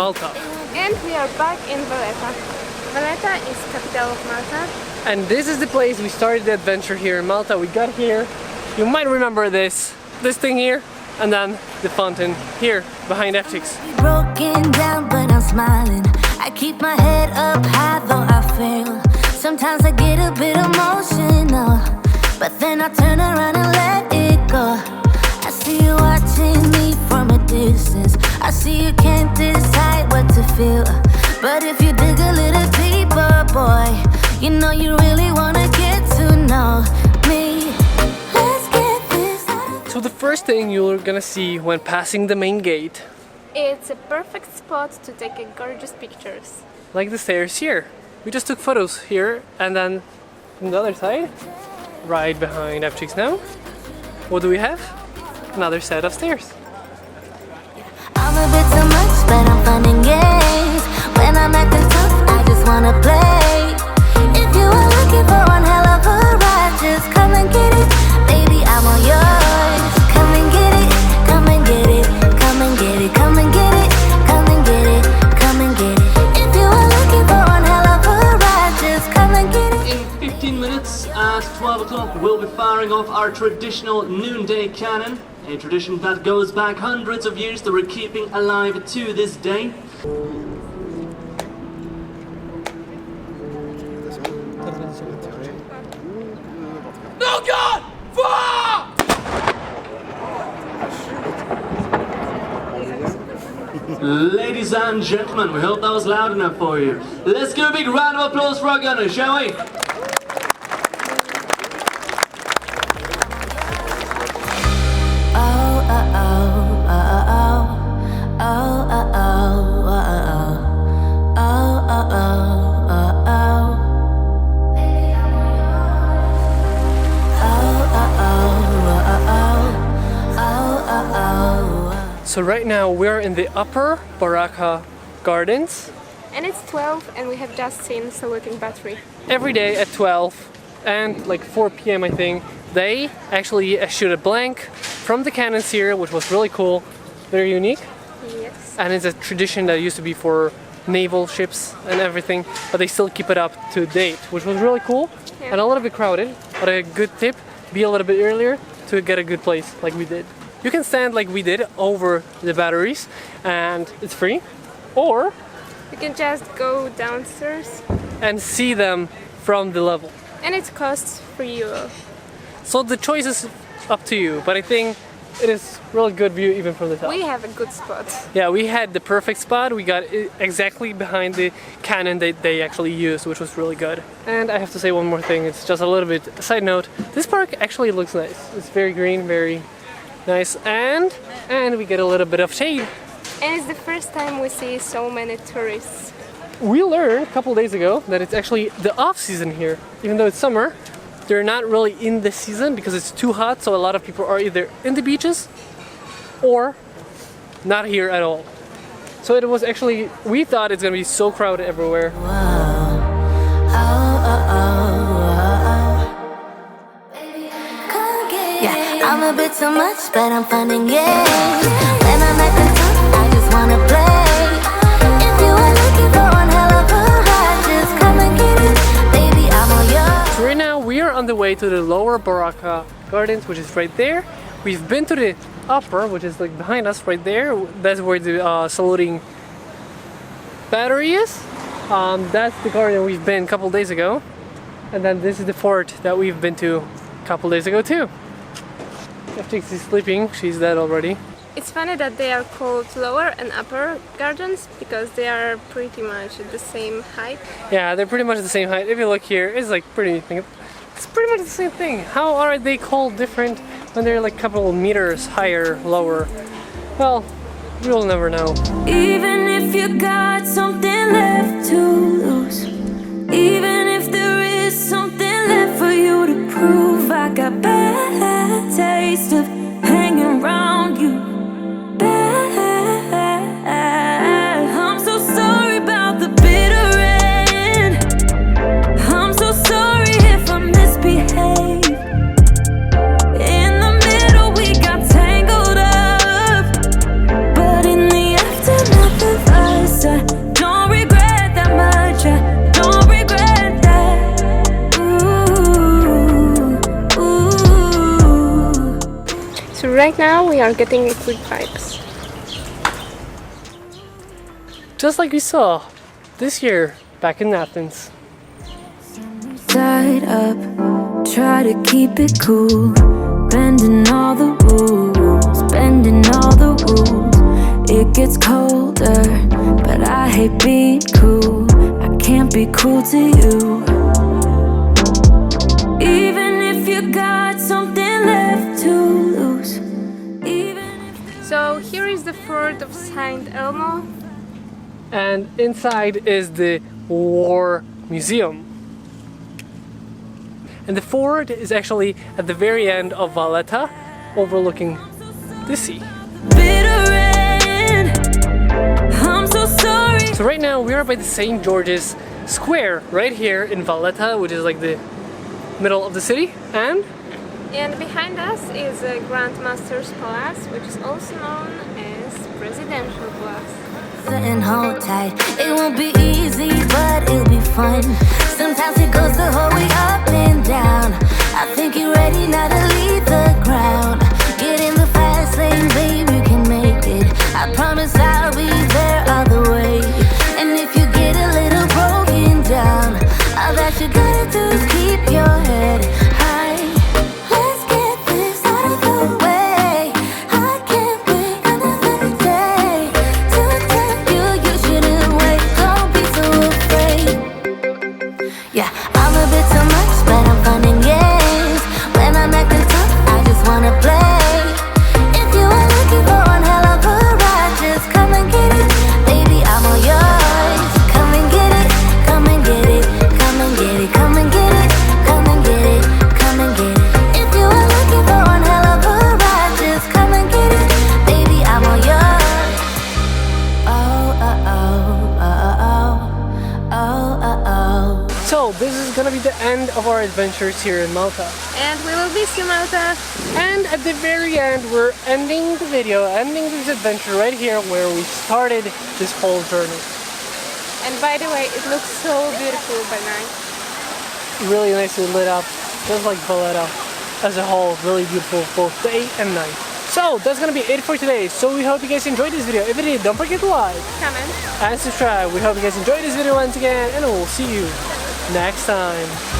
Malta. And we are back in Valletta. Valletta is capital of Malta. And this is the place we started the adventure here in Malta. We got here, you might remember this thing here, and then the fountain here behind FTX. Broken down but I'm smiling. I keep my head up high though I fail. Sometimes I get a bit emotional, but then I turn around and let it go. I see you watching me from a distance. I see you can't decide what to feel, but if you dig a little deeper, boy, you know you really wanna get to know me. Let's get this. So the first thing you're gonna see when passing the main gate, It's a perfect spot to take a gorgeous pictures. like the stairs here. We just took photos here, and then from the other side, right behind FTX now, what do we have? Another set of stairs. I'm a bit too much, but I'm fun and games. When I'm acting tough, I just wanna play. If you are looking for one hell of a ride, just come and get it. Baby, I'm all yours. Come and get it, come and get it, come and get it, come and get it, come and get it, come and get it. If you are looking for one hell of a ride, just come and get it. In 15 minutes at 12 o'clock, we'll be firing off our traditional noonday cannon, a tradition that goes back hundreds of years that we're keeping alive to this day. No God! Fire! Ladies and gentlemen, we hope that was loud enough for you. Let's give a big round of applause for our gunners, shall we? So right now we're in the upper Barrakka gardens. And it's 12 and we have just seen saluting battery. Every day at 12 and like 4 p.m. I think, they actually shoot a blank from the cannons here, which was really cool, very unique. Yes. And it's a tradition that used to be for naval ships and everything, but they still keep it up to date, which was really cool. Yeah. And a little bit crowded, but a good tip, be a little bit earlier to get a good place like we did. You can stand like we did over the batteries and it's free, or You can just go downstairs. and see them from the level. And it costs €3. So the choice is up to you, but I think it is really good view even from the top. We have a good spot. Yeah, we had the perfect spot. We got it exactly behind the cannon that they actually used, which was really good. And I have to say one more thing, it's just a little bit a side note. This park actually looks nice. It's very green, very nice, and we get a little bit of shade. And it's the first time we see so many tourists. We learned a couple days ago that it's actually the off season here. Even though it's summer, they're not really in the season because it's too hot, so a lot of people are either in the beaches or not here at all. So it was actually, we thought it's gonna be so crowded everywhere. Yeah, I'm a bit too much, but I'm fun and games. When I'm acting tough, I just wanna play. If you are looking for one hell of a ride, just come and get it. Baby, I'm all yours. So right now we are on the way to the lower Barrakka gardens, which is right there. We've been to the upper, which is like behind us right there. That's where the saluting battery is. That's the garden we've been a couple days ago. And then this is the fort that we've been to a couple days ago too. FTX is sleeping, she's dead already. It's funny that they are called lower and upper gardens because they are pretty much at the same height. Yeah, they're pretty much the same height. If you look here, it's like it's pretty much the same thing. How are they called different when they're like a couple of meters higher, lower? Well, we'll never know. Even if you got something left to lose, even if there is something left for you to prove, I got bad taste of hanging around you. I'm so sorry about the bitter end. I'm so sorry if I misbehave. In the middle we got tangled up, but in the aftermath of us right now we are getting quick vibes. Just like we saw this year back in Athens. Tied up, try to keep it cool. Bending all the rules, bending all the rules. It gets colder, but I hate being cool. I can't be cool to you. Even if you got something left to lose. So here is the fort of St Elmo. And inside is the War Museum. And the fort is actually at the very end of Valletta, overlooking the sea. I'm so sorry. So right now we are by the St. George's Square, right here in Valletta, which is like the middle of the city. And behind us is a Grand Master's Palace, which is also known as Presidential Palace. And hold tight. It won't be easy, but it'll be fun. Sometimes it goes the whole way up and down. I think you're ready now to leave the ground. Get in the fast lane, babe, you can make it. I promise I'll be there all the way. And if you get a little broken down, all that you gotta do is keep your head high. Let's get this out of the way. I can't wait another day to tell you you shouldn't wait. Don't be so afraid. Yeah, I'm a bit too much, but I'm fun and games. When I'm acting tough, I just wanna play. If you are looking for one hell of a ride, just come and get it. Baby, I'm all yours. Come and get it, come and get it, come and get it, come and get it, come and get it, come and get it. If you are looking for one hell of a ride, just come and get it. Baby, I'm all yours. Oh, oh, oh, oh, oh, oh, oh, oh. so this is gonna be the end of our adventures here in Malta. And we will miss you, Malta. And at the very end, we're ending the video, ending this adventure right here where we started this whole journey. And by the way, it looks so beautiful by night. Really nicely lit up, just like Valletta as a whole, really beautiful both day and night. So that's gonna be it for today. So we hope you guys enjoyed this video. If you did, don't forget to like, Comment. and subscribe. We hope you guys enjoyed this video once again, and we'll see you next time.